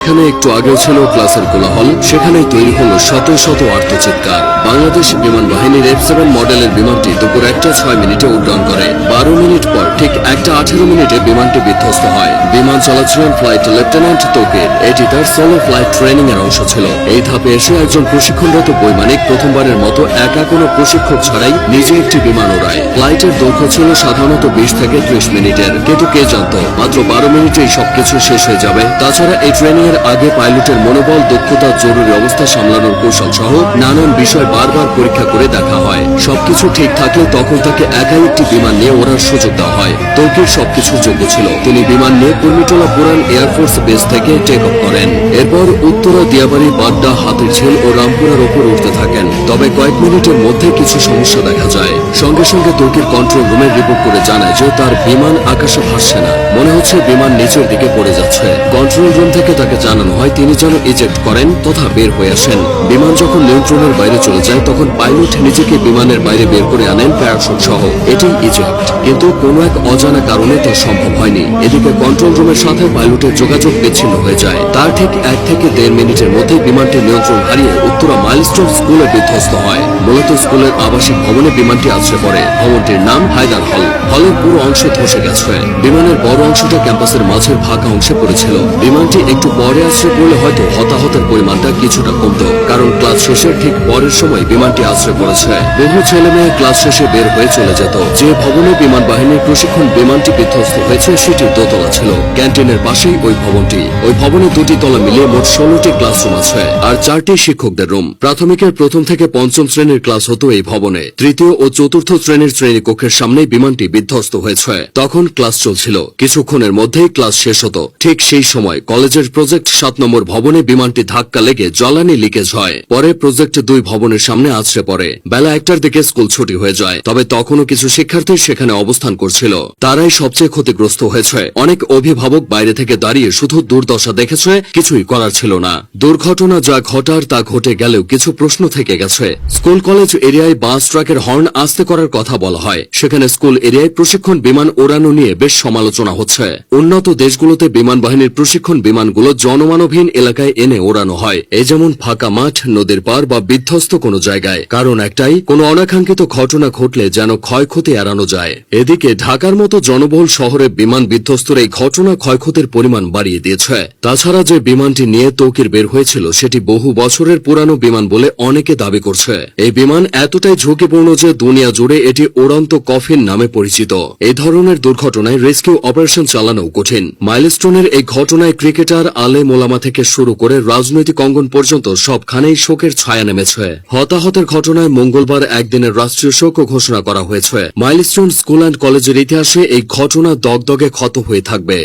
যেখানে একটু আগেও ছিল ক্লাসের কোলাহল, সেখানেই তৈরি হলো শত শত আর্তচিৎকার। বাংলাদেশ বিমান বাহিনীর F7 মডেলের বিমানটি দুপুর 1:06 উড্ডয়ন করে। 12 মিনিট পর ঠিক 1:18 বিমানটি বিধ্বস্ত হয়। বিমান চালাচ্ছিলেন ফ্লাইট লেফটেন্যান্ট তৌকির। এটি তার সোলো ফ্লাইট ট্রেনিং এর অংশ ছিল। এই ধাপে এসে একজন প্রশিক্ষণরত বৈমানিক প্রথমবারের মতো একা কোনো প্রশিক্ষক ছাড়াই নিজে একটি বিমান ওড়ায়। ফ্লাইটের দৈর্ঘ্য ছিল সাধারণত 20 থেকে 30 মিনিটের, কিন্তু কে জানতো মাত্র 12 মিনিটেই সবকিছু শেষ হয়ে যাবে। তাছাড়া এই ট্রেনিং এর আগে পাইলটের মনোবল, দক্ষতা, জরুরি অবস্থা সামলানোর কৌশল সহ নানান বিষয় বারবার পরীক্ষা করে দেখা হয়। সবকিছু ঠিক থাকলে তখন তাকে একাই একটি বিমান নিয়ে ওড়ার সুযোগ দেওয়া হয়। তৌকির সবকিছুর যোগ্য ছিল। তিনি বিমান নিয়ে কুর্মিটোলা পুরান এয়ারফোর্স বেস থেকে টেক অফ করেন। এরপর উত্তরা, দিয়াবাড়ি, বাড্ডা, হাতিরঝিল ও রামপুরার ওপর উঠতে থাকেন। তবে কয়েক মিনিটের মধ্যে কিছু সমস্যা দেখা যায়। সঙ্গে সঙ্গে তৌকির কন্ট্রোল রুমে রিপোর্ট করে জানায় যে তার বিমান আকাশে ভাসছে না, মনে হচ্ছে বিমান নিচের দিকে পড়ে যাচ্ছে। কন্ট্রোল রুম থেকে তাকে জানানো হয় তিনি যেন ইজেক্ট করেন তথা বের হয়ে আসেন। বিমান যখন নিয়ন্ত্রণের বাইরে চলে যায় তখন পাইলট নিজেকে বিমানের বাইরে বের করে আনেন প্যারাশুট সহ। এটি ইজেক্ট, কিন্তু কোনো এক অজানা কারণে তা সম্ভব হয়নি। এদিকে কন্ট্রোল রুমের সাথে পাইলটের যোগাযোগ বিচ্ছিন্ন হয়ে যায়। তার ঠিক 1 থেকে 1.5 মিনিটের মধ্যে বিমানটি নিয়ন্ত্রণ হারিয়ে উত্তরা মাইলস্টোন স্কুলে বিধ্বস্ত হয়। মূলত স্কুলের আবাসিক ভবনে বিমানটি আছড়ে পড়ে। ভবনটির নাম হায়দার হল। হলের পুরো অংশ ধসে গেছে। বিমানের বড় অংশটা ক্যাম্পাসের মাঝের ফাঁকা অংশে পড়েছিল। বিমানটি একটু পরে আছড়ে পড়লে হয়তো হতাহতের পরিমাণটা কিছুটা কমতো, কারণ ক্লাস শেষের ঠিক পরের সময় বিমানটি আছড়ে পড়েছে। বহু ছেলে মেয়ে ক্লাস শেষে বের হয়ে চলে যেত। যে ভবনে বিমান বাহিনীর প্রশিক্ষণ বিমানটি বিধ্বস্ত হয়েছে সেটি দোতলা ছিল। ক্যান্টিনের পাশেই ওই ভবনটি। ওই ভবনে 2টি তলা মিলিয়ে মোট 16টি ক্লাসরুম আছে আর 4টি শিক্ষকদের রুম। প্রাথমিকের 1ম থেকে 5ম শ্রেণীর ক্লাস হতো এই ভবনে। 3য় ও 4র্থ শ্রেণীর শ্রেণীকক্ষের সামনেই বিমানটি বিধ্বস্ত হয়েছে। তখন ক্লাস চলছিল। কিছুক্ষণের মধ্যেই ক্লাস শেষ হতো। ঠিক সেই সময় কলেজের প্রজেক্ট 7 নম্বর ভবনে বিমানটি ধাক্কা লেগে জ্বালানি লিকেজ হয়। পরে প্রজেক্ট 2 ভবনের সামনে আছড়ে পড়ে। বেলা 1টার দিকে স্কুল ছুটি হয়ে যায়। তবে তখনও কিছু শিক্ষার্থী সেখানে অবস্থান করছিল। তারাই সবচেয়ে ক্ষতিগ্রস্ত হয়েছে। অনেক অভিভাবক বাইরে থেকে দাঁড়িয়ে শুধু দুর্দশা দেখেছে, কিছুই করার ছিল না। দুর্ঘটনা যা ঘটার তা ঘটে গেলেও কিছু প্রশ্ন থেকে গেছে। স্কুল কলেজ এরিয়ায় বাস ট্রাকের হর্ন আস্তে করার কথা বলা হয়। সেখানে স্কুল এরিয়ায় প্রশিক্ষণ বিমান ওড়ানো নিয়ে বেশ সমালোচনা হচ্ছে। উন্নত দেশগুলোতে বিমান বাহিনীর প্রশিক্ষণ বিমানগুলো জনমানবহীন এলাকায় এনে ওড়ানো হয়, এই যেমন ফাঁকা মাঠ, নদীর পার বা বিধ্বস্ত কোনো জায়গায়। কারণ একটাই, কোনো অনাকাঙ্ক্ষিত ঘটনা ঘটলে যেন ক্ষয়ক্ষতি এড়ানো যায়। এদিকে ঢাকার মতো জনবহুল শহরে বিমান বিধ্বস্তের এই ঘটনা ক্ষয়ক্ষতির পরিমাণ বাড়িয়ে দিয়েছে। তাছাড়া যে বিমানটি নিয়ে তৌকির বের হয়েছিল সেটি বহু বছরের পুরানো বিমান বলে অনেকে দাবি করছে। এই বিমান এতটাই ঝুঁকিপূর্ণ যে দুনিয়া জুড়ে এটি উড়ন্ত কফিন নামে পরিচিত। এই ধরনের দুর্ঘটনায় রেস্কিউ অপারেশন চালানো কঠিন। মাইলস্টোনের এই ঘটনায় ক্রিকেটার, আলেম ওলামা থেকে শুরু করে রাজনৈতিক অঙ্গন পর্যন্ত সবখানেই শোকের ছায়া নেমেছে। হতাহতের ঘটনায় মঙ্গলবার একদিনের রাষ্ট্রীয় শোক ঘোষণা করা হয়েছে। মাইলস্টোন স্কুল অ্যান্ড কলেজের ইতিহাসে এই ঘটনা দগদগে ক্ষত হয়ে থাকবে।